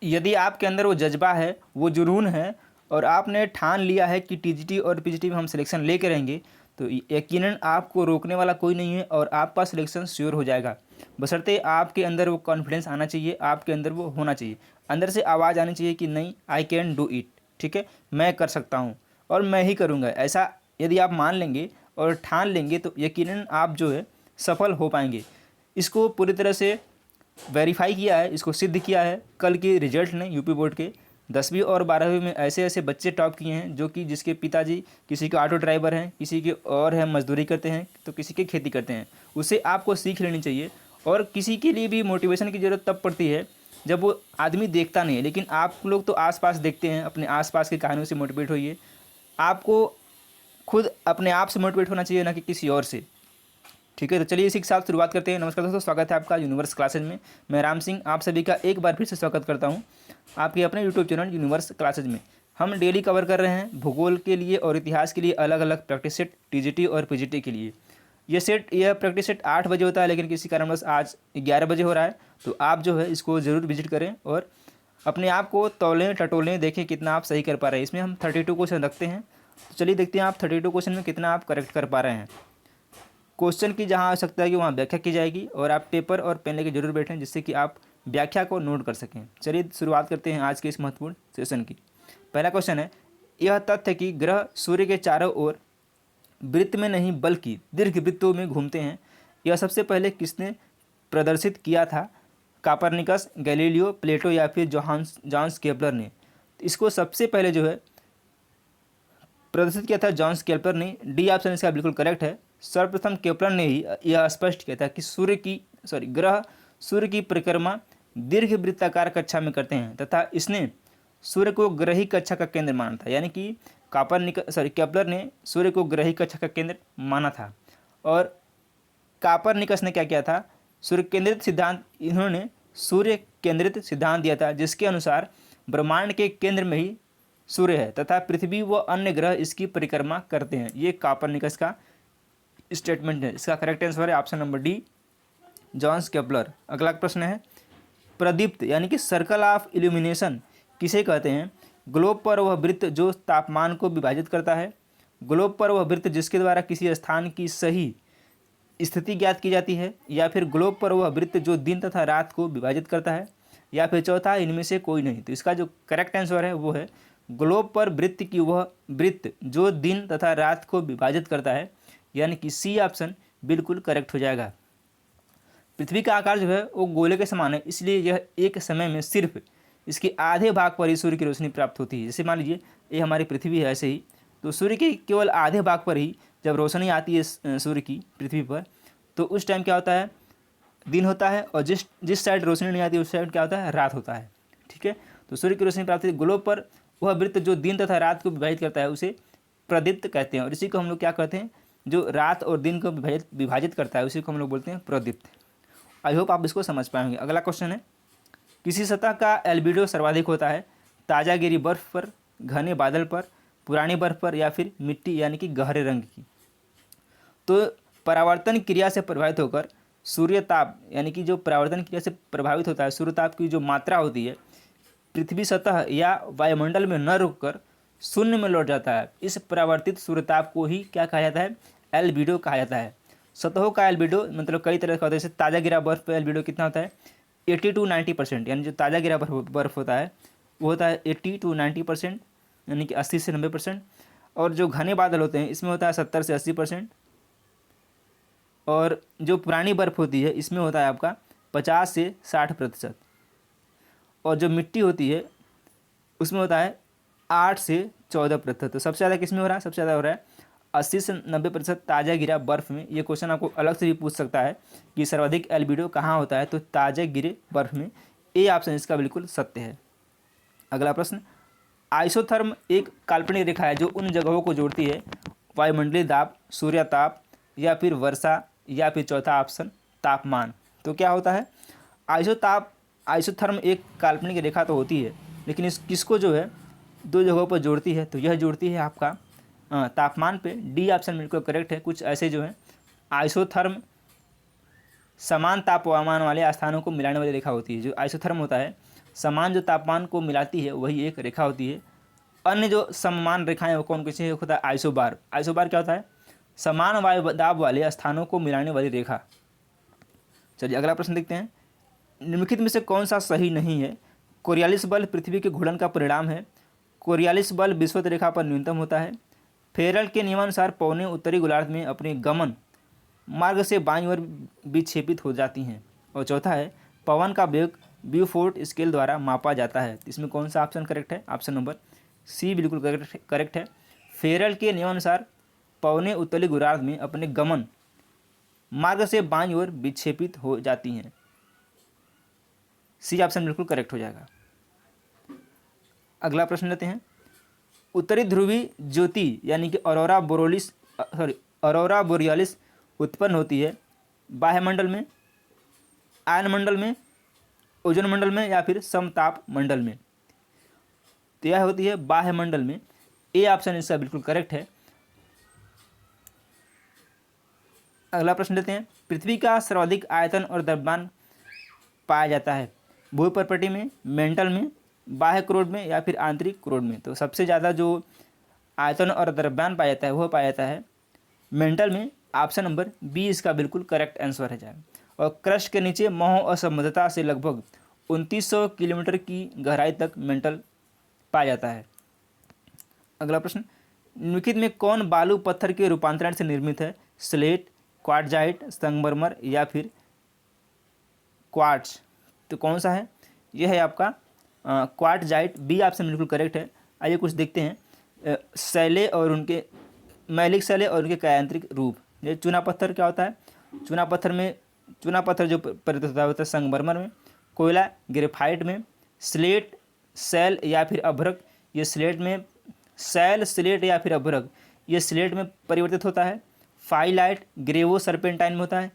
यदि आपके अंदर वो जज्बा है, वो जुनून है और आपने ठान लिया है कि टीजीटी और पीजीटी में हम सिलेक्शन लेके रहेंगे, तो यकीनन आपको रोकने वाला कोई नहीं है और आपका सिलेक्शन श्योर हो जाएगा। बशर्ते आपके अंदर वो कॉन्फिडेंस आना चाहिए, आपके अंदर वो होना चाहिए, अंदर से आवाज़ आनी चाहिए कि नहीं, आई कैन डू इट। ठीक है, मैं कर सकता हूँ और मैं ही करूँगा। ऐसा यदि आप मान लेंगे और ठान लेंगे तो यकीनन आप जो है सफल हो पाएंगे। इसको पूरी तरह से वेरीफाई किया है, इसको सिद्ध किया है कल के रिजल्ट ने। यूपी बोर्ड के 10वीं और 12वीं में ऐसे ऐसे बच्चे टॉप किए हैं जो कि जिसके पिताजी किसी के ऑटो ड्राइवर हैं, किसी के और है मजदूरी करते हैं, तो किसी की खेती करते हैं। उससे आपको सीख लेनी चाहिए। और किसी के लिए भी मोटिवेशन की ज़रूरत तब पड़ती है जब वो आदमी देखता नहीं है, लेकिन आप लोग तो आसपास देखते हैं। अपने आसपास की कहानियों से मोटिवेट होइए। आपको खुद अपने आप से मोटिवेट होना चाहिए, ना कि किसी और से। ठीक है, तो चलिए इसी के साथ शुरुआत करते हैं। नमस्कार दोस्तों, स्वागत है आपका यूनिवर्स क्लासेज में। मैं राम सिंह आप सभी का एक बार फिर से स्वागत करता हूं आपके अपने यूट्यूब चैनल यूनिवर्स क्लासेज में। हम डेली कवर कर रहे हैं भूगोल के लिए और इतिहास के लिए अलग अलग प्रैक्टिस सेट, टीजीटी और पीजीटी के लिए। यह प्रैक्टिस सेट 8 बजे होता है, लेकिन किसी कारणवश आज 11 बजे हो रहा है। तो आप जो है इसको ज़रूर विजिट करें और अपने आप को तौलें टटोलें, देखें कितना आप सही कर पा रहे हैं। इसमें हम 32 क्वेश्चन रखते हैं। तो चलिए देखते हैं आप 32 क्वेश्चन में कितना आप करेक्ट कर पा रहे हैं। क्वेश्चन की जहाँ आवश्यकता है कि वहाँ व्याख्या की जाएगी और आप पेपर और पेन लेके जरूर बैठें, जिससे कि आप व्याख्या को नोट कर सकें। चलिए शुरुआत करते हैं आज के इस महत्वपूर्ण सेशन की। पहला क्वेश्चन है, यह तथ्य कि ग्रह सूर्य के चारों ओर वृत्त में नहीं बल्कि दीर्घ वृत्तों में घूमते हैं, यह सबसे पहले किसने प्रदर्शित किया था? कापरनिकस, गैलीलियो, प्लेटो या फिर जॉन्स केपलर ने? इसको सबसे पहले जो है प्रदर्शित किया था जॉन्स केपलर ने। डी ऑप्शन इसका बिल्कुल करेक्ट है। सर्वप्रथम केपलर ने ही यह स्पष्ट किया था कि ग्रह सूर्य की परिक्रमा दीर्घ वृत्ताकार कक्षा में करते हैं तथा इसने सूर्य को ग्रही कक्षा का केंद्र माना था। यानी कि केपलर ने सूर्य को ग्रही कक्षा का केंद्र माना था। और कापरनिकस ने क्या किया था? सूर्य केंद्रित सिद्धांत, इन्होंने सूर्य केंद्रित सिद्धांत दिया था जिसके अनुसार ब्रह्मांड के केंद्र में ही सूर्य है तथा पृथ्वी व अन्य ग्रह इसकी परिक्रमा करते हैं। ये कापरनिकस का स्टेटमेंट है। इसका करेक्ट आंसर है option number D, Johannes Kepler. अगला प्रश्न है, प्रदीप्त यानी कि सर्कल ऑफ इल्यूमिनेशन किसे कहते हैं? ग्लोब पर वह वृत्त जो तापमान को विभाजित करता है, ग्लोब पर वह वृत्त जिसके द्वारा किसी स्थान की सही स्थिति ज्ञात की जाती है, या फिर ग्लोब पर वह वृत्त जो दिन तथा रात को विभाजित करता है, या फिर चौथा इनमें से कोई नहीं। तो इसका जो करेक्ट आंसर है वो है ग्लोब पर वृत्त की वह वृत्त जो दिन तथा रात को विभाजित करता है, यानी कि सी ऑप्शन बिल्कुल करेक्ट हो जाएगा। पृथ्वी का आकार जो है वो गोले के समान है, इसलिए यह एक समय में सिर्फ इसके आधे भाग पर ही सूर्य की रोशनी प्राप्त होती है। जैसे मान लीजिए ये हमारी पृथ्वी है, ऐसे ही तो सूर्य के केवल आधे भाग पर ही जब रोशनी आती है सूर्य की पृथ्वी पर, तो उस टाइम क्या होता है? दिन होता है। और जिस साइड रोशनी नहीं आती उस साइड क्या होता है? रात होता है। ठीक है, तो सूर्य की रोशनी प्राप्त होती है। ग्लोब पर वह वृत्त जो दिन तथा रात को विभाजित करता है उसे प्रदीप्त कहते हैं। और इसी को हम लोग क्या कहते हैं? जो रात और दिन को विभाजित करता है उसी को हम लोग बोलते हैं प्रदीप्त। आई होप आप इसको समझ पाएंगे। अगला क्वेश्चन है, किसी सतह का एल्बिडो सर्वाधिक होता है? ताज़ा गिरी बर्फ पर, घने बादल पर, पुरानी बर्फ पर, या फिर मिट्टी यानी कि गहरे रंग की? तो परावर्तन क्रिया से प्रभावित होकर सूर्यताप यानी कि जो परावर्तन क्रिया से प्रभावित होता है, सूर्यताप की जो मात्रा होती है पृथ्वी सतह या वायुमंडल में न रुककर शून्य में लौट जाता है। इस परावर्तित सूर्यताप को ही क्या कहा जाता है? एल्बिडो कहा जाता है। सतहों का एल्बिडो मतलब कई तरह का होता है। जैसे ताज़ा गिरा बर्फ पर एल्बिडो कितना होता है? 80 to 90%। यानी जो ताज़ा गिरा बर्फ होता है वो होता है 80 to 90%, यानी कि 80 से 90%। और जो घने बादल होते हैं इसमें होता है 70 से 80%। और जो पुरानी बर्फ़ होती है इसमें होता है आपका 50 से 60%। और जो मिट्टी होती है उसमें होता है 8 से 14%। तो सबसे ज़्यादा किस में हो रहा है? सबसे ज़्यादा हो रहा है 80 से 90% ताज़ा गिरा बर्फ़ में। ये क्वेश्चन आपको अलग से भी पूछ सकता है कि सर्वाधिक एल्बिडो कहाँ होता है? तो ताज़ा गिरे बर्फ़ में। ए ऑप्शन इसका बिल्कुल सत्य है। अगला प्रश्न, आइसोथर्म एक काल्पनिक रेखा है जो उन जगहों को जोड़ती है, वायुमंडलीय दाब, सूर्यताप, या फिर वर्षा, या फिर चौथा ऑप्शन तापमान। तो क्या होता है? आइसोथर्म एक काल्पनिक रेखा तो होती है, लेकिन इस किसको जो है दो जगहों पर जोड़ती है? तो यह जोड़ती है आपका तापमान पे। डी ऑप्शन बिल्कुल करेक्ट है। कुछ ऐसे जो है आइसोथर्म समान तापमान वाले स्थानों को मिलाने वाली रेखा होती है। जो आइसोथर्म होता है, समान जो तापमान को मिलाती है वही एक रेखा होती है। अन्य जो समान रेखाएं वो कौन कैसे होता है? आइसोबार। आइसोबार क्या होता है? समान वायु दाब वाले स्थानों को मिलाने वाली रेखा। चलिए अगला प्रश्न देखते हैं। निम्नलिखित में से कौन सा सही नहीं है? कोरियालिस बल पृथ्वी के घूर्णन का परिणाम है। कोरियालिस बल विषुवत रेखा पर न्यूनतम होता है। फेरल के नियमानुसार पौने उत्तरी गोलार्ध में अपने गमन मार्ग से बाईं ओर विक्षेपित हो जाती हैं। और चौथा है, पवन का वेग ब्यूफोर्ट स्केल द्वारा मापा जाता है। इसमें कौन सा ऑप्शन करेक्ट है? ऑप्शन नंबर सी बिल्कुल करेक्ट है। फेरल के नियमानुसार पौने उत्तरी गोलार्ध में अपने गमन मार्ग से बाईं ओर विक्षेपित हो जाती हैं। सी ऑप्शन बिल्कुल करेक्ट हो जाएगा। अगला प्रश्न लेते हैं। उत्तरी ध्रुवी ज्योति यानी कि ऑरोरा बोरियालिस उत्पन्न होती है बाह्यमंडल में, आयनमंडल में, ओजोन मंडल में या फिर समताप मंडल में? तो यह होती है बाह्यमंडल में। ए ऑप्शन इसका बिल्कुल करेक्ट है। अगला प्रश्न लेते हैं। पृथ्वी का सर्वाधिक आयतन और द्रव्यमान पाया जाता है भूपर्पटी में, मेंटल में, बाह्य क्रोड में या फिर आंतरिक क्रोड में? तो सबसे ज़्यादा जो आयतन और द्रव्यमान पाया जाता है वह पाया जाता है मेंटल में। ऑप्शन नंबर बी इसका बिल्कुल करेक्ट आंसर है जाए। और क्रस्ट के नीचे महो असंबद्धता से लगभग 2900 किलोमीटर की गहराई तक मेंटल पाया जाता है। अगला प्रश्न। निम्नलिखित में कौन बालू पत्थर के रूपांतरण से निर्मित है? स्लेट, क्वार्टजाइट, संगमरमर या फिर क्वार्ट्ज? तो कौन सा है? यह है आपका क्वार्टजाइट। बी ऑप्शन बिल्कुल करेक्ट है। आइए कुछ देखते हैं शैले और उनके मैलिक शैले और उनके कायांतरिक रूप। ये चूना पत्थर क्या होता है? चूना पत्थर जो परिवर्तित होता है संगमरमर में, कोयला ग्रेफाइट में, स्लेट, शैल या फिर अभ्रक, ये स्लेट में, शैल, स्लेट या फिर अभ्रक ये स्लेट में परिवर्तित होता है। फाइलाइट ग्रेवो सर्पेंटाइन में होता है।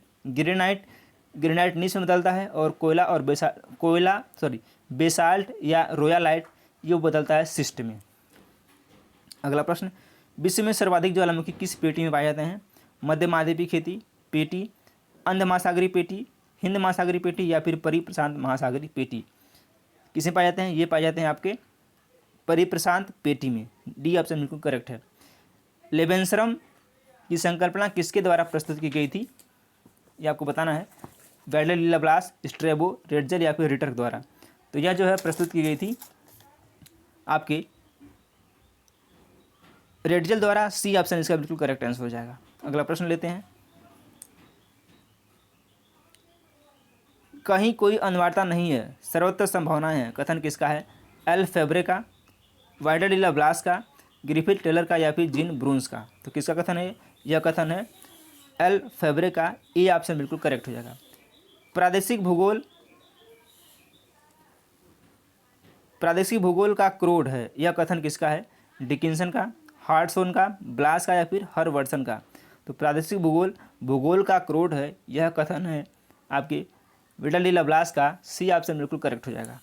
ग्रेनाइट नीच में बदलता है। और बेसाल्ट या रोयालाइट ये बदलता है सिस्ट में। अगला प्रश्न। विश्व में सर्वाधिक ज्वालामुखी किस पेटी में पाए जाते हैं? मध्य महाद्वीपीय पेटी, अंध महासागरीय पेटी, हिंद महासागरीय पेटी या फिर परिप्रशांत महासागरीय पेटी? किसमें पाए जाते हैं? ये पाए जाते हैं आपके परिप्रशांत पेटी में। डी ऑप्शन बिल्कुल करेक्ट है। लेबेंसरम की संकल्पना किसके द्वारा प्रस्तुत की गई थी? ये आपको बताना है। गैलीलियो, लाप्लास, स्ट्रैबो, रेटजल या फिर रिटर द्वारा? तो यह जो है प्रस्तुत की गई थी आपके रेटजल द्वारा। सी ऑप्शन इसका बिल्कुल करेक्ट आंसर हो जाएगा। अगला प्रश्न लेते हैं। कहीं कोई अनिवार्यता नहीं है, सर्वत्र संभावनाएं हैं, कथन किसका है? एल फेब्रे का, वाइडर डी लाप्लास का, ग्रिफिथ टेलर का या फिर जीन ब्रून्स का? तो किसका कथन है? यह कथन है एल फेब्रे का। ए ऑप्शन बिल्कुल करेक्ट हो जाएगा। प्रादेशिक भूगोल का क्रोड है, यह कथन किसका है? डिकिंसन का, हार्टसोन का, ब्लास का या फिर हरवर्सन का? तो प्रादेशिक भूगोल का क्रोड है, यह कथन है आपके विडल डी लाप्लास का। सी ऑप्शन बिल्कुल करेक्ट हो जाएगा।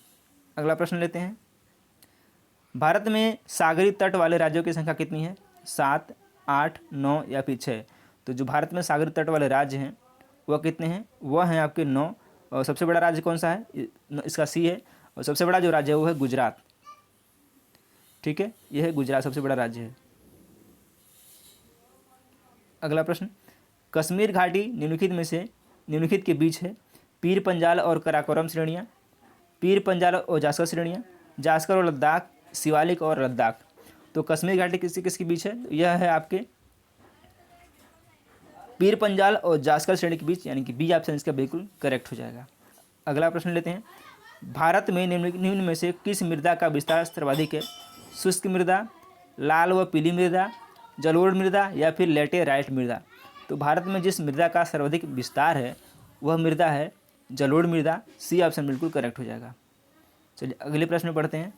अगला प्रश्न लेते हैं। भारत में सागरीय तट वाले राज्यों की संख्या कितनी है? 7, 8, 9 या फिर 6? तो जो भारत में सागरीय तट वाले राज्य हैं वह कितने हैं? वह हैं आपके 9। और सबसे बड़ा राज्य कौन सा है? इसका सी है। और सबसे बड़ा जो राज्य है वो है गुजरात। ठीक है, यह है गुजरात, सबसे बड़ा राज्य है। अगला प्रश्न। कश्मीर घाटी निम्नलिखित के बीच है। पीर पंजाल और कराकोरम श्रेणियाँ, पीर पंजाल और जास्कर श्रेणियाँ, जास्कर और लद्दाख, शिवालिक और लद्दाख? तो कश्मीर घाटी किसके बीच है? यह है आपके पीर पंजाल और जास्कर श्रेणी के बीच, यानी कि बी ऑप्शन इसका बिल्कुल करेक्ट हो जाएगा। अगला प्रश्न लेते हैं। भारत में निम्न में से किस मृदा का विस्तार सर्वाधिक है? शुष्क मृदा, लाल व पीली मृदा, जलोढ़ मृदा या फिर लेटेराइट मृदा? तो भारत में जिस मृदा का सर्वाधिक विस्तार है वह मृदा है जलोढ़ मृदा। सी ऑप्शन बिल्कुल करेक्ट हो जाएगा। चलिए अगले प्रश्न में पढ़ते हैं।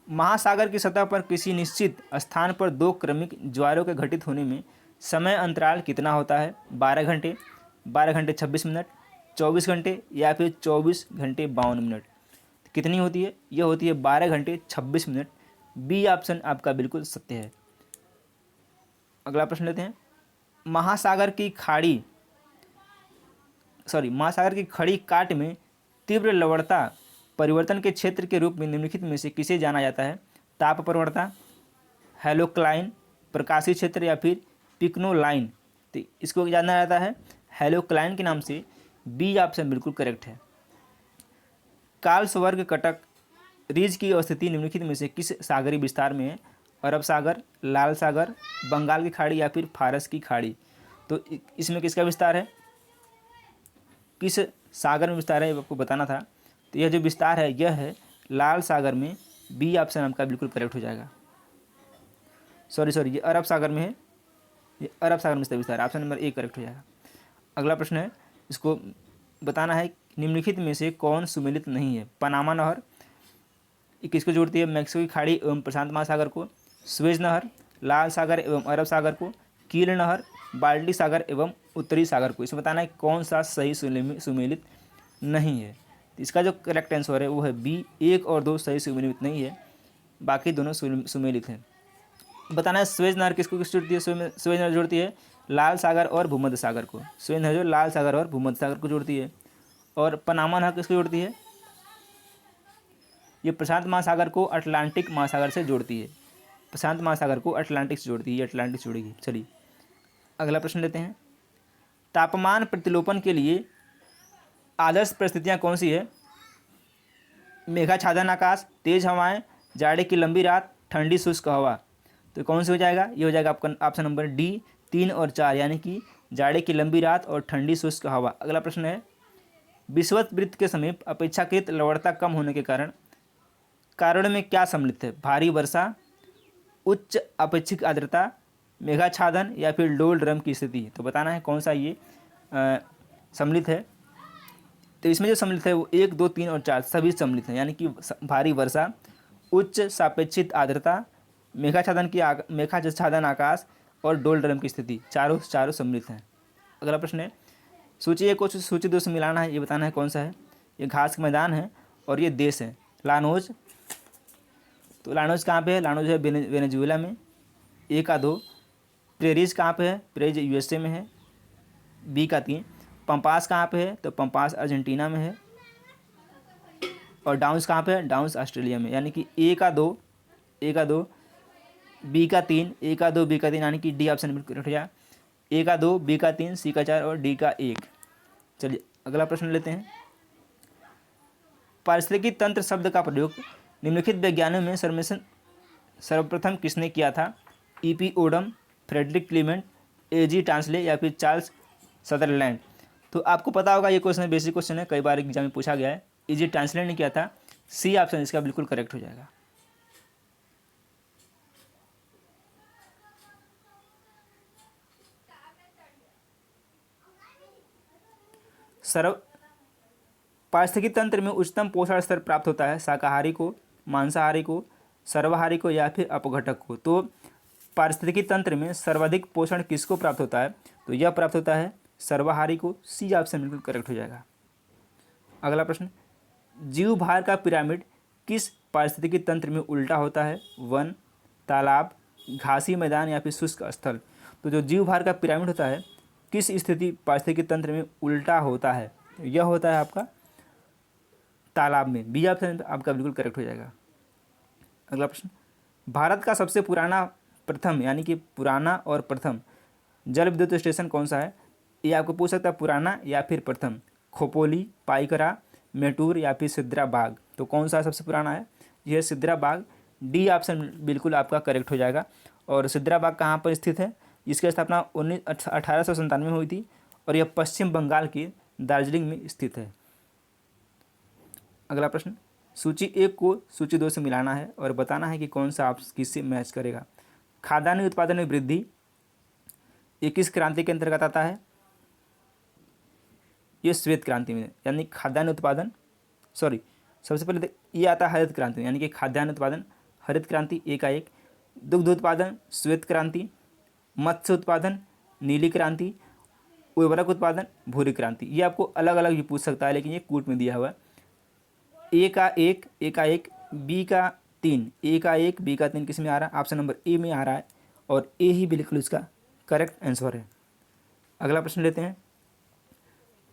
महासागर की सतह पर किसी निश्चित स्थान पर 2 क्रमिक ज्वारों के घटित होने में समय अंतराल कितना होता है? 12 घंटे, 12 घंटे 26 मिनट, 24 घंटे या फिर 24 घंटे 52 मिनट? कितनी होती है? यह होती है 12 घंटे 26 मिनट। बी ऑप्शन आपका बिल्कुल सत्य है। अगला प्रश्न लेते हैं। महासागर की खाड़ी महासागर की खड़ी काट में तीव्र लवणता परिवर्तन के क्षेत्र के रूप में निम्नलिखित में से किसे जाना जाता है? ताप प्रवणता, हेलोक्लाइन, प्रकाशीय क्षेत्र या फिर पिक्नोलाइन। तो इसको जाना जाता है हेलोक्लाइन के नाम से। बी ऑप्शन बिल्कुल करेक्ट है। कालस्वर्ग कटक रिज की स्थिति निम्नलिखित में से किस सागरीय विस्तार में है? अरब सागर, लाल सागर, बंगाल की खाड़ी या फिर फारस की खाड़ी। तो इसमें किसका विस्तार है, किस सागर में विस्तार है, ये आपको बताना था। तो यह जो विस्तार है यह है लाल सागर में। बी ऑप्शन आपका बिल्कुल करेक्ट हो जाएगा। सॉरी ये अरब सागर में है, ये अरब सागर में इसका विस्तार है। ऑप्शन नंबर ए करेक्ट हो जाएगा। अगला प्रश्न है, इसको बताना है निम्नलिखित में से कौन सुमेलित नहीं है? पनामा नहर ये किसको जोड़ती है? मैक्सिको की खाड़ी एवं प्रशांत महासागर को। स्वेज नहर लाल सागर एवं अरब सागर को। कील नहर बाल्टी सागर एवं उत्तरी सागर को। इसमें बताना है कौन सा सही सुमेलित नहीं है। तो इसका जो करेक्ट आंसर है वो है बी। 1 और 2 सही सुमेलित नहीं है, बाकी दोनों सुमेलित हैं। बताना है स्वेज नहर किसको जोड़ती है? स्वेज नहर जोड़ती है लाल सागर और भूमध्य सागर को। स्वेज नहर जो लाल सागर और भूमध्य सागर को जोड़ती है। और पनामा नहर किसको जोड़ती है? ये प्रशांत महासागर को अटलांटिक महासागर से जोड़ती है। प्रशांत महासागर को अटलांटिक से जोड़ती है, ये अटलांटिक से जोड़ेगी। चलिए अगला प्रश्न लेते हैं। तापमान प्रतिलोपन के लिए आदर्श परिस्थितियाँ कौन सी है? मेघाच्छादन आकाश, तेज हवाएं, जाड़े की लंबी रात, ठंडी शुष्क हवा। तो कौन सी हो जाएगा? ये हो जाएगा आपका ऑप्शन नंबर डी 3 और 4, यानी कि जाड़े की लंबी रात और ठंडी शुष्क हवा। अगला प्रश्न है, विषुवत वृत्त के समीप अपेक्षाकृत लवणता कम होने के कारण में क्या सम्मिलित है? भारी वर्षा, उच्च अपेक्षित आर्द्रता, मेघाच्छादन या फिर डोल ड्रम की स्थिति। तो बताना है कौन सा ये सम्मिलित है। तो इसमें जो सम्मिलित है वो 1, 2, 3 और 4 सभी सम्मिलित हैं, यानी कि भारी वर्षा, उच्च सापेक्षिक आर्द्रता, मेघाच्छादन आकाश और डोल ड्रम की स्थिति, चारों सम्मिलित हैं। अगला प्रश्न है, सूची 1 को सूची 2 से मिलाना है, ये बताना है कौन सा है। ये घास का मैदान है और ये देश है लानोज। तो लानोज कहाँ पे है? लानोज है वेनेजुएला में। 1 का 2। प्रेरिज कहाँ पे है? प्रेरिज यूएसए में है। बी का 3। पंपास कहाँ पे है? तो पंपास अर्जेंटीना में है। और डाउन्स कहाँ पे है? डाउन्स ऑस्ट्रेलिया में। यानी कि ए का 2, बी का 3, ए का 2, बी का 3, यानी कि डी ऑप्शन बिल्कुल करेक्ट हो जाएगा। ए का 2, बी का 3, सी का 4 और डी का 1। चलिए अगला प्रश्न लेते हैं। पारिस्थितिकी तंत्र शब्द का प्रयोग निम्नलिखित वैज्ञानिकों में सर्वप्रथम किसने किया था? E.P. Odum, Frederick Clement, A.G. Tansley या फिर चार्ल्स सदरलैंड। तो आपको पता होगा ये क्वेश्चन बेसिक क्वेश्चन है, कई बार एग्जाम में पूछा गया है। E.G. टांसले ने किया था। सी ऑप्शन इसका बिल्कुल करेक्ट हो जाएगा। पारिस्थितिकी तंत्र में उच्चतम पोषण स्तर प्राप्त होता है शाकाहारी को, मांसाहारी को, सर्वाहारी को या फिर अपघटक को। तो पारिस्थितिकी तंत्र में सर्वाधिक पोषण किसको प्राप्त होता है? तो यह प्राप्त होता है सर्वाहारी को। सी ऑप्शन बिल्कुल करेक्ट हो जाएगा। अगला प्रश्न, जीव भार का पिरामिड किस पारिस्थितिकी तंत्र में उल्टा होता है? वन, तालाब, घासी मैदान या फिर शुष्क स्थल। तो जो जीव भार का पिरामिड होता है किस स्थिति पारिस्थितिकी तंत्र में उल्टा होता है? तो यह होता है आपका तालाब में। बी ऑप्शन आपका बिल्कुल करेक्ट हो जाएगा। अगला प्रश्न, भारत का सबसे पुराना प्रथम, यानी कि पुराना और प्रथम जल विद्युत स्टेशन कौन सा है? ये आपको पूछ सकता है पुराना या फिर प्रथम। खोपोली, पाइकरा, मेटूर या फिर सिद्रा बाग। तो कौन सा सबसे पुराना है? यह सिद्रा बाग। डी ऑप्शन बिल्कुल आपका करेक्ट हो जाएगा। और सिद्रा बाग कहाँ पर स्थित है? इसकी स्थापना 1897 में हुई थी और यह पश्चिम बंगाल के दार्जिलिंग में स्थित है। अगला प्रश्न, सूची 1 को सूची 2 से मिलाना है और बताना है कि कौन सा आप किससे मैच करेगा। खाद्यान्न उत्पादन में वृद्धि ये किस क्रांति के अंतर्गत आता है? ये श्वेत क्रांति में, यानी खाद्यान्न उत्पादन सबसे पहले ये आता है हरित क्रांति में, यानी कि खाद्यान्न उत्पादन हरित क्रांति 1 का 1। दुग्ध उत्पादन श्वेत क्रांति, मत्स्य उत्पादन नीली क्रांति, उर्वरक उत्पादन भूरी क्रांति। ये आपको अलग अलग भी पूछ सकता है, लेकिन ये कूट में दिया हुआ है। ए का 1, बी का 3, ए का 1, बी का 3 किस में आ रहा है? ऑप्शन नंबर ए में आ रहा है और ए ही बिल्कुल इसका करेक्ट आंसर है। अगला प्रश्न लेते हैं।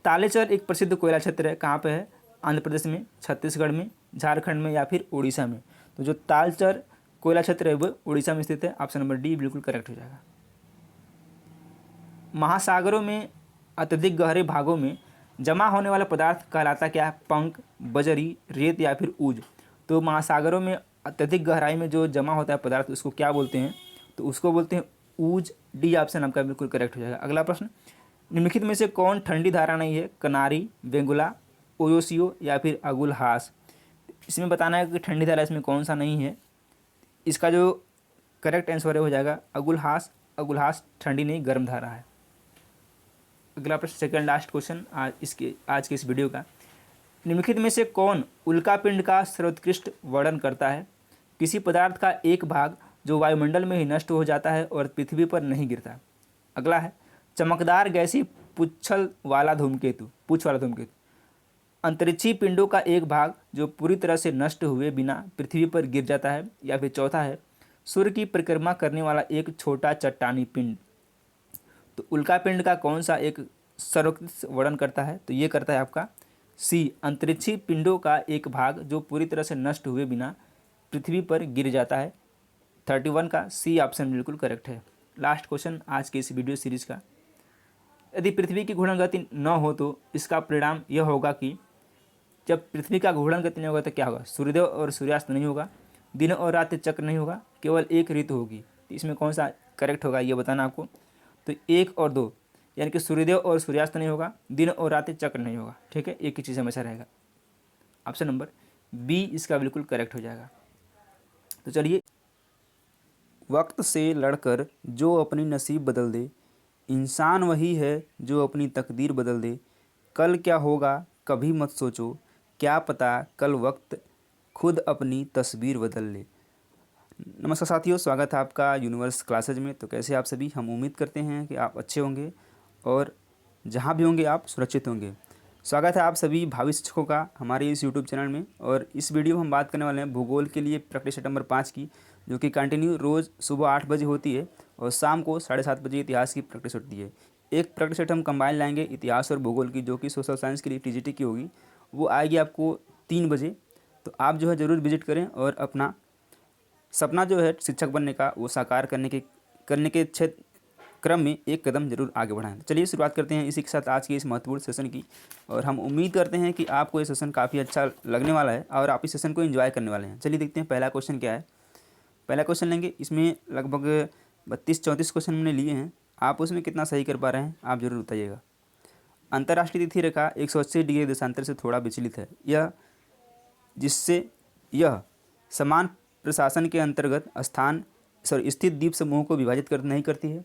तालेचर एक प्रसिद्ध कोयला क्षेत्र है, कहाँ पे है? आंध्र प्रदेश में, छत्तीसगढ़ में, झारखंड में या फिर उड़ीसा में। तो जो तालचर कोयला क्षेत्र है वो उड़ीसा में स्थित है। ऑप्शन नंबर डी बिल्कुल करेक्ट हो जाएगा। महासागरों में अत्यधिक गहरे भागों में जमा होने वाला पदार्थ कहलाता क्या है? पंख, बजरी, रेत या फिर ऊज। तो महासागरों में अत्यधिक गहराई में जो जमा होता है पदार्थ उसको क्या बोलते हैं? तो उसको बोलते हैं ऊज। डी ऑप्शन आपका बिल्कुल करेक्ट हो जाएगा। अगला प्रश्न, निम्नलिखित में से कौन ठंडी धारा नहीं है? कनारी, बेंगुला, ओयोसियो या फिर अगुलहास। इसमें बताना है कि ठंडी धारा इसमें कौन सा नहीं है। इसका जो करेक्ट आंसर हो जाएगा अगुलहास। अगुलहास ठंडी नहीं गर्म धारा है। अगला प्रश्न, सेकंड लास्ट क्वेश्चन आज के इस वीडियो का, निम्नलिखित में से कौन उल्कापिंड का सर्वोत्कृष्ट वर्णन करता है? किसी पदार्थ का एक भाग जो वायुमंडल में ही नष्ट हो जाता है और पृथ्वी पर नहीं गिरता। अगला है चमकदार गैसी पूछ वाला धूमकेतु। अंतरिक्षी पिंडों का एक भाग जो पूरी तरह से नष्ट हुए बिना पृथ्वी पर गिर जाता है। या फिर चौथा है सूर्य की परिक्रमा करने वाला एक छोटा चट्टानी पिंड। तो उल्कापिंड का कौन सा एक सर्वोत्कृष्ट वर्णन करता है? तो ये करता है आपका सी, अंतरिक्षी पिंडों का एक भाग जो पूरी तरह से नष्ट हुए बिना पृथ्वी पर गिर जाता है। 31 का सी ऑप्शन बिल्कुल करेक्ट है। लास्ट क्वेश्चन आज के इस वीडियो सीरीज का, यदि पृथ्वी की घूर्णन गति न हो तो इसका परिणाम यह होगा कि जब पृथ्वी का घूर्णन गति नहीं होगा तो क्या होगा? सूर्योदय और सूर्यास्त नहीं होगा, दिन और रात चक्र नहीं होगा, केवल एक ऋतु होगी। तो इसमें कौन सा करेक्ट होगा ये बताना आपको। तो 1 और 2 यानी कि सूर्योदय और सूर्यास्त नहीं होगा, दिन और रात चक्र नहीं होगा। ठीक है, एक ही चीज़ हमेशा रहेगा। ऑप्शन नंबर बी इसका बिल्कुल करेक्ट हो जाएगा। तो चलिए, वक्त से लड़कर जो अपनी नसीब बदल दे, इंसान वही है जो अपनी तकदीर बदल दे। कल क्या होगा कभी मत सोचो, क्या पता कल वक्त खुद अपनी तस्वीर बदल ले। नमस्कार साथियों, स्वागत है आपका यूनिवर्स क्लासेज में। तो कैसे आप सभी? हम उम्मीद करते हैं कि आप अच्छे होंगे और जहां भी होंगे आप सुरक्षित होंगे। स्वागत है आप सभी भावी शिक्षकों का हमारे इस यूट्यूब चैनल में। और इस वीडियो में हम बात करने वाले हैं भूगोल के लिए प्रैक्टिस सेट नंबर 5 की, जो कि कंटिन्यू रोज़ सुबह 8 बजे होती है और शाम को 7:30 बजे इतिहास की प्रैक्टिस होती है। एक प्रैक्टिस सेट हम कंबाइन लाएंगे इतिहास और भूगोल की, जो कि सोशल साइंस के लिए टीजीटी की होगी। वो आएगी आपको 3 बजे। तो आप जो है ज़रूर विजिट करें और अपना सपना जो है शिक्षक बनने का वो साकार करने के क्षेत्र क्रम में एक कदम जरूर आगे बढ़ाएं। तो चलिए शुरुआत करते हैं इसी के साथ आज के इस महत्वपूर्ण सेशन की। और हम उम्मीद करते हैं कि आपको ये सेशन काफ़ी अच्छा लगने वाला है और आप इस सेशन को एंजॉय करने वाले हैं। चलिए देखते हैं पहला क्वेश्चन क्या है। पहला क्वेश्चन लेंगे, इसमें लगभग 32-34 क्वेश्चन हमने लिए हैं। आप उसमें कितना सही कर पा रहे हैं आप जरूर बताइएगा। अंतर्राष्ट्रीय तिथि रेखा 180 डिग्री देशांतर से थोड़ा विचलित है, जिससे यह समान प्रशासन के अंतर्गत स्थित द्वीप समूह को विभाजित नहीं करती है।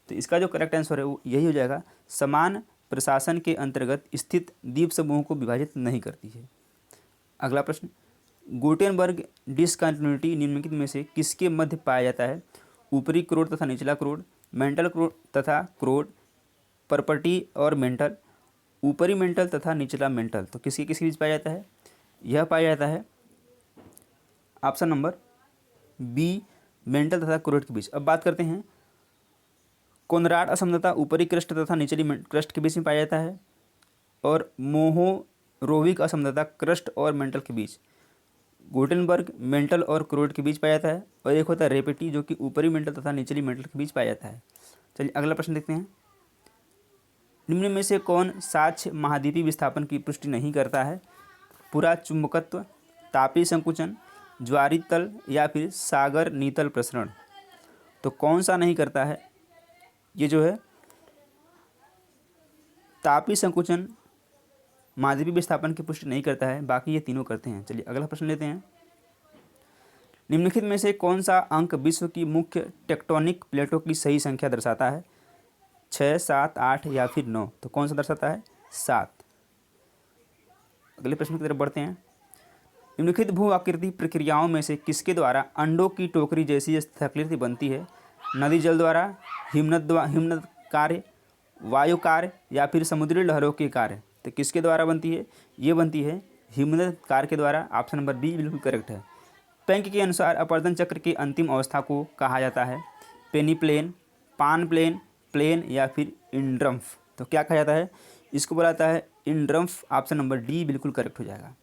तो इसका जो करेक्ट आंसर है वो यही हो जाएगा, समान प्रशासन के अंतर्गत स्थित द्वीप समूह को विभाजित नहीं करती है। अगला प्रश्न, गुटेनबर्ग डिसकंटिन्यूटी निम्नलिखित में से किसके मध्य पाया जाता है? ऊपरी क्रोड तथा निचला क्रोड, मेंटल क्रोड तथा क्रोड, परपटी और मेंटल, ऊपरी मेंटल तथा निचला मेंटल। तो किसके बीच पाया जाता है? यह पाया जाता है ऑप्शन नंबर बी, मेंटल तथा क्रोड के बीच। अब बात करते हैं, कोनराड असमता ऊपरी क्रस्ट तथा निचली क्रस्ट के बीच में पाया जाता है, और मोहोरोविक असमता क्रस्ट और मेंटल के बीच। गुटेनबर्ग मेंटल और क्रोड के बीच पाया जाता है, और एक होता है रेपेटी जो कि ऊपरी मेंटल तथा निचली मेंटल के बीच पाया जाता है। चलिए अगला प्रश्न देखते हैं, निम्न में से कौन साक्ष्य महाद्वीपीय विस्थापन की पुष्टि नहीं करता है? पूरा चुंबकत्व, तापीय संकुचन, ज्वारीय तल या फिर सागर नीतल प्रसरण। तो कौन सा नहीं करता है? ये जो है तापीय संकुचन महाद्वीपीय विस्थापन की पुष्टि नहीं करता है, बाकी ये तीनों करते हैं। चलिए अगला प्रश्न लेते हैं, निम्नलिखित में से कौन सा अंक विश्व की मुख्य टेक्टोनिक प्लेटों की सही संख्या दर्शाता है? 6, 7, 8 या फिर 9। तो कौन सा दर्शाता है? 7। अगले प्रश्न की तरफ बढ़ते हैं, निम्नलिखित भू आकृति प्रक्रियाओं में से किसके द्वारा अंडों की टोकरी जैसी स्थलाकृति बनती है? नदी जल द्वारा, हिमनद कार्य, वायु कार्य या फिर समुद्री लहरों के कार्य। तो किसके द्वारा बनती है? ये बनती है हिमनद कार्य के द्वारा। ऑप्शन नंबर बी बिल्कुल करेक्ट है। पैंक के अनुसार अपवर्तन चक्र की अंतिम अवस्था को कहा जाता है? पेनी प्लेन, पान प्लेन, प्लेन या फिर इंड्रम्फ। तो क्या कहा जाता है? इसको बोला जाता है इंड्रम्फ। ऑप्शन नंबर डी बिल्कुल करेक्ट हो जाएगा।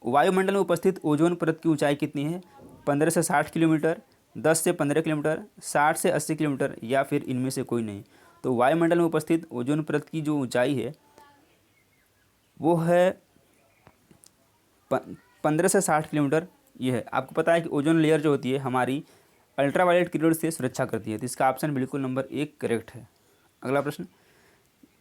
वायुमंडल में उपस्थित ओजोन परत की ऊंचाई कितनी है? 15 से 60 किलोमीटर, 10 से 15 किलोमीटर, 60 से 80 किलोमीटर या फिर इनमें से कोई नहीं। तो वायुमंडल में उपस्थित ओजोन परत की जो ऊंचाई है वो है 15 से 60 किलोमीटर। ये है। आपको पता है कि ओजोन लेयर जो होती है हमारी अल्ट्रावायलेट किरणों से सुरक्षा करती है, तो इसका ऑप्शन बिल्कुल नंबर 1 करेक्ट है। अगला प्रश्न,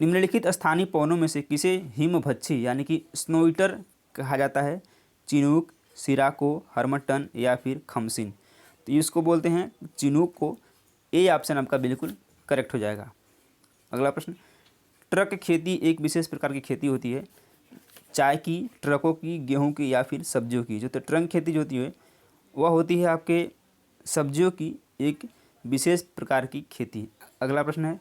निम्नलिखित स्थानीय पवनों में से किसे हिमभक्षी यानी कि स्नो ईटर कहा जाता है? चिनूक, सिराको, हरमटन या फिर खमसिन। तो इसको बोलते हैं चिनूक को। ए ऑप्शन आपका बिल्कुल करेक्ट हो जाएगा। अगला प्रश्न, ट्रक खेती एक विशेष प्रकार की खेती होती है, चाय की, ट्रकों की, गेहूं की या फिर सब्जियों की। जो तो ट्रक खेती जो होती है वह होती है आपके सब्जियों की एक विशेष प्रकार की खेती। अगला प्रश्न है,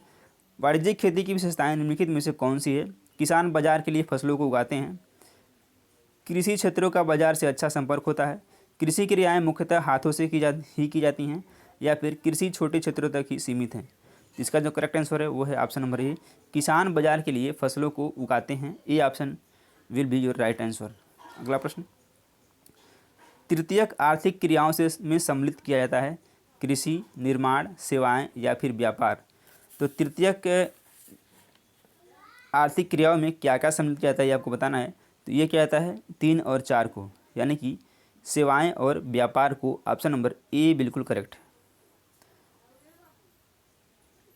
वाणिज्यिक खेती की विशेषताएं निम्नलिखित में से कौन सी है? किसान बाजार के लिए फसलों को उगाते हैं, कृषि क्षेत्रों का बाजार से अच्छा संपर्क होता है, कृषि क्रियाएं मुख्यतः हाथों से की जाती हैं या फिर कृषि छोटे क्षेत्रों तक ही सीमित हैं। इसका जो करेक्ट आंसर है वो है ऑप्शन नंबर ए, किसान बाजार के लिए फसलों को उगाते हैं। A option will be your right answer. अगला प्रश्न, तृतीयक आर्थिक क्रियाओं से में सम्मिलित किया जाता है, कृषि, निर्माण, सेवाएं या फिर व्यापार। तो तृतीयक आर्थिक क्रियाओं में क्या क्या सम्मिलित किया जाता है ये आपको बताना है। तो ये क्या जाता है 3 और 4 को, यानी कि सेवाएं और व्यापार को। ऑप्शन नंबर ए बिल्कुल करेक्ट है।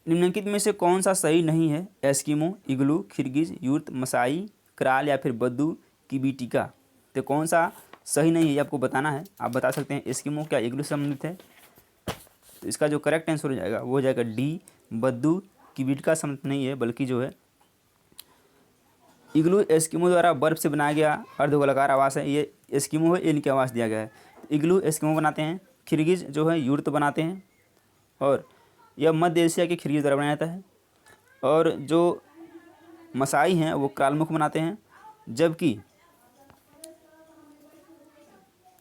निम्नलिखित में से कौन सा सही नहीं है? एस्किमो, इग्लू, किर्गिज, यूर्त, मसाई, क्राल या फिर बद्दू, किबिटिका। तो कौन सा सही नहीं है ये आपको बताना है। आप बता सकते हैं एस्किमो क्या इग्लू से संबंधित है? तो इसका जो करेक्ट आंसर हो जाएगा वो हो जाएगा डी, बद्दू किबिटिका संबंधित नहीं है, बल्कि जो है इग्लू एस्किमो द्वारा बर्फ से बनाया गया अर्धगोलाकार आवास है। ये एस्किमो है, इनके आवास दिया गया है। इग्लू एस्किमो बनाते हैं। किर्गिज जो है यूर्त बनाते हैं और यह मध्य एशिया के किर्गिज द्वारा बनाया जाता है। और जो मसाई हैं वो क्रालमुख बनाते हैं। जबकि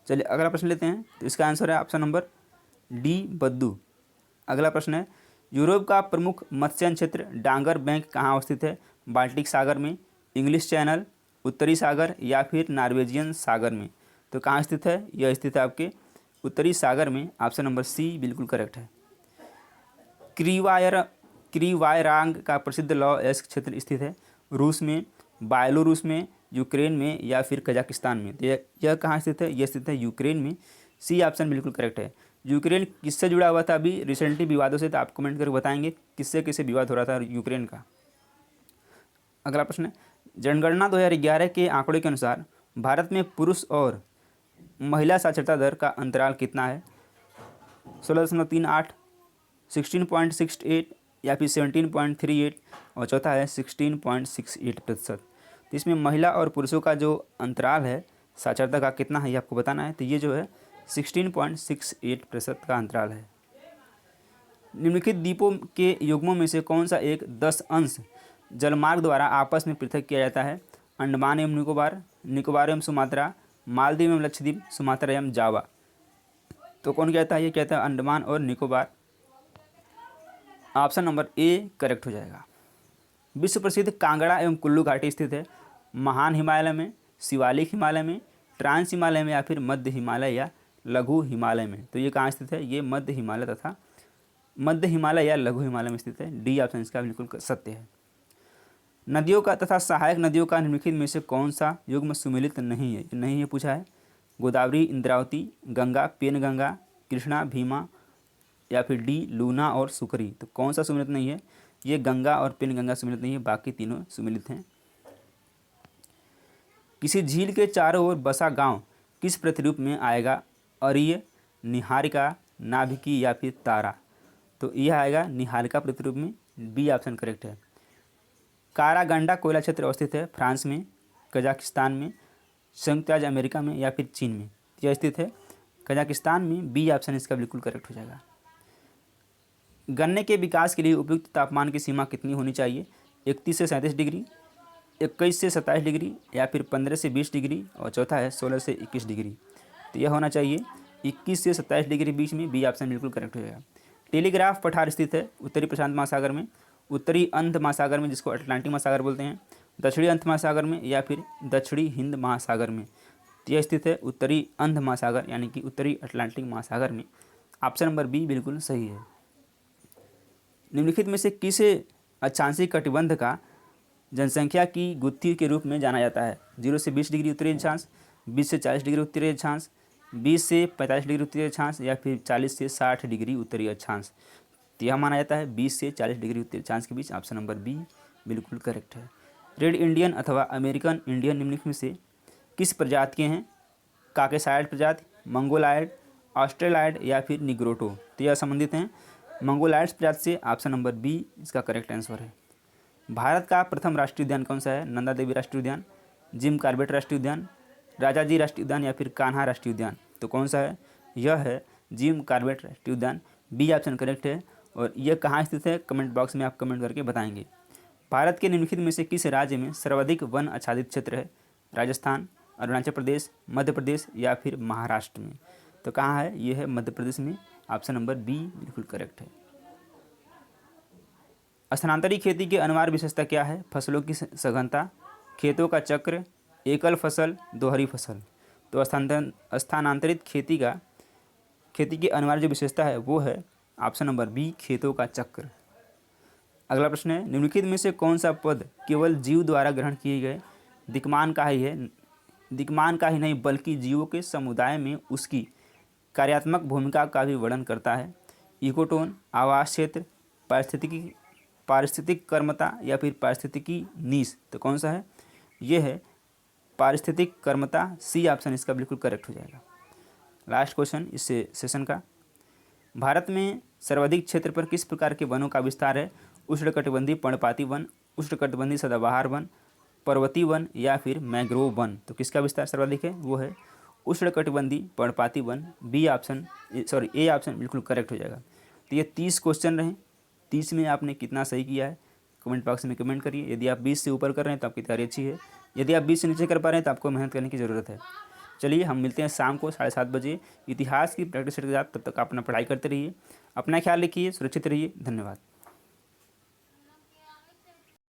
चलिए अगला प्रश्न लेते हैं। तो इसका आंसर है ऑप्शन नंबर डी, बद्दू। अगला प्रश्न है, यूरोप का प्रमुख मत्स्यन क्षेत्र डांगर बैंक कहाँ अवस्थित है? बाल्टिक सागर में, इंग्लिश चैनल, उत्तरी सागर या फिर नॉर्वेजियन सागर में। तो कहाँ स्थित है? यह स्थित है आपके उत्तरी सागर में। ऑप्शन नंबर सी बिल्कुल करेक्ट है। क्रीवायरांग का प्रसिद्ध लौह अयस्क क्षेत्र स्थित है, रूस में, बेलारूस में, यूक्रेन में या फिर कजाकिस्तान में। तो यह कहाँ स्थित है? यह स्थित है यूक्रेन में। सी ऑप्शन बिल्कुल करेक्ट है। यूक्रेन किससे जुड़ा हुआ था अभी रिसेंटली विवादों से? तो आप कमेंट करके बताएंगे किससे किससे विवाद हो रहा था यूक्रेन का। अगला प्रश्न है, जनगणना 2011 के आंकड़े के अनुसार भारत में पुरुष और महिला साक्षरता दर का अंतराल कितना है? 16.38, 16.68 या फिर 17.38 और चौथा है 16.68%। तो इसमें महिला और पुरुषों का जो अंतराल है साक्षरता का कितना है ये आपको बताना है। तो ये जो है 16.68% का अंतराल है। निम्नलिखित द्वीपों के युग्मों में से कौन सा एक 10 अंश जलमार्ग द्वारा आपस में पृथक किया जाता है? अंडमान एवं निकोबार, निकोबार एवं सुमात्रा, मालदीव एवं लक्षद्वीप, सुमात्रा एवं जावा। तो कौन कहता है? ये कहता है अंडमान और Nicobar. Option number A correct हो जाएगा। विश्व प्रसिद्ध कांगड़ा एवं कुल्लू घाटी स्थित है, महान हिमालय में, शिवालिक हिमालय में, ट्रांस हिमालय में या फिर मध्य हिमालय या लघु हिमालय में। तो ये कहाँ स्थित है? ये मध्य हिमालय तथा मध्य हिमालय या लघु हिमालय में स्थित है। डी ऑप्शन इसका बिल्कुल सत्य है। नदियों का तथा सहायक नदियों का निम्नलिखित में से कौन सा युग्म सुमेलित नहीं है? नहीं है पूछा है। गोदावरी, इंद्रावती, गंगा, पेनगंगा, कृष्णा, भीमा या फिर डी लूना और सुकरी। तो कौन सा सुमेलित नहीं है? ये गंगा और पेनगंगा सुमेलित नहीं है, बाकी तीनों सुमेलित हैं। किसी झील के चारों ओर बसा गांव किस प्रतिरूप में आएगा? अरिय, निहारिका, नाभिकी या फिर तारा। तो यह आएगा निहारिका प्रतिरूप में। बी ऑप्शन करेक्ट है। कारागंडा कोयला क्षेत्र अवस्थित है फ्रांस में, कजाकिस्तान में, संयुक्त राज्य अमेरिका में या फिर चीन में। यह स्थित है कजाकिस्तान में। बी ऑप्शन इसका बिल्कुल करेक्ट हो जाएगा। गन्ने के विकास के लिए उपयुक्त तापमान की सीमा कितनी होनी चाहिए? 31 से 37 डिग्री, 21 से 27 डिग्री या फिर 15 से 20 डिग्री और चौथा है 16 से 21 डिग्री। तो यह होना चाहिए 21 से 27 डिग्री बीच में। बी ऑप्शन बिल्कुल करेक्ट हो जाएगा। टेलीग्राफ पठार स्थित है उत्तरी प्रशांत महासागर में, उत्तरी अंध महासागर में, जिसको अटलांटिक महासागर बोलते हैं, दक्षिणी अंध महासागर में, या फिर दक्षिणी हिंद महासागर में। तो यह स्थित है उत्तरी अंध महासागर यानी कि उत्तरी अटलांटिक महासागर में। ऑप्शन नंबर बी बिल्कुल सही है। निम्नलिखित में से किसे अक्षांशीय कटिबंध का जनसंख्या की गुत्थी के रूप में जाना जाता है? 0 से 20 डिग्री उत्तरी अक्षांश, 20 से 40 डिग्री उत्तरी अक्षांश, 20 से 45 डिग्री उत्तरी अक्षांश, या फिर 40 से 60 डिग्री उत्तरी अक्षांश। तो यह माना जाता है 20 से 40 डिग्री उत्तरी अक्षांश के बीच। ऑप्शन नंबर बी बिल्कुल करेक्ट है। रेड इंडियन अथवा अमेरिकन इंडियन निम्नलिखित में से किस प्रजाति के हैं? काकेसाइड प्रजाति, मंगोलायड, ऑस्ट्रेलायड, या फिर निग्रोटो। तो यह संबंधित हैं मंगोलायड्स प्रजाति से। ऑप्शन नंबर बी इसका करेक्ट आंसर है। भारत का प्रथम राष्ट्रीय उद्यान कौन सा है? नंदा देवी राष्ट्रीय उद्यान, जिम कॉर्बेट राष्ट्रीय उद्यान, राजाजी राष्ट्रीय उद्यान, या फिर कान्हा राष्ट्रीय उद्यान। तो कौन सा है? यह है जिम कॉर्बेट राष्ट्रीय उद्यान। बी ऑप्शन करेक्ट है। और यह कहाँ स्थित है? कमेंट बॉक्स में आप कमेंट करके बताएंगे। भारत के निम्नलिखित में से किस राज्य में सर्वाधिक वन आच्छादित क्षेत्र है? राजस्थान, अरुणाचल प्रदेश, मध्य प्रदेश, या फिर महाराष्ट्र में। तो कहाँ है? यह है मध्य प्रदेश में। ऑप्शन नंबर बी बिल्कुल करेक्ट है। स्थानांतरी खेती की अनिवार्य विशेषता क्या है? फसलों की सघनता, खेतों का चक्र, एकल फसल, दोहरी फसल। तो स्थानांतरित खेती की अनिवार्य जो विशेषता है वो है ऑप्शन नंबर बी, खेतों का चक्र। अगला प्रश्न है, निम्नलिखित में से कौन सा पद केवल जीव द्वारा ग्रहण किए गए दिक्मान का ही है? दिक्मान का ही नहीं बल्कि जीवों के समुदाय में उसकी कार्यात्मक भूमिका का भी वर्णन करता है। इकोटोन, आवास क्षेत्र, पारिस्थितिक कर्मता, या फिर पारिस्थितिकी नीश। तो कौन सा है? ये है पारिस्थितिक कर्मता। सी ऑप्शन इसका बिल्कुल करेक्ट हो जाएगा। लास्ट क्वेश्चन इस सेशन का, भारत में सर्वाधिक क्षेत्र पर किस प्रकार के वनों का विस्तार है? उष्णकटिबंधीय पर्णपाती वन, उष्णकटिबंधीय सदाबहार वन, पर्वतीय वन, या फिर मैंग्रोव वन। तो किसका विस्तार सर्वाधिक है? वो है उष्णकटिबंधीय पर्णपाती वन। ए ऑप्शन बिल्कुल करेक्ट हो जाएगा। तो ये 30 क्वेश्चन रहे। 30 में आपने कितना सही किया है कमेंट बॉक्स में कमेंट करिए। यदि आप 20 से ऊपर कर रहे हैं तो आपकी तैयारी अच्छी है। यदि आप 20 से नीचे कर पा रहे हैं तो आपको मेहनत करने की ज़रूरत है। चलिए हम मिलते हैं शाम को 7:30 बजे इतिहास की प्रैक्टिस के साथ। तब तक आप अपना पढ़ाई करते रहिए, अपना ख्याल रखिए, सुरक्षित रहिए। धन्यवाद।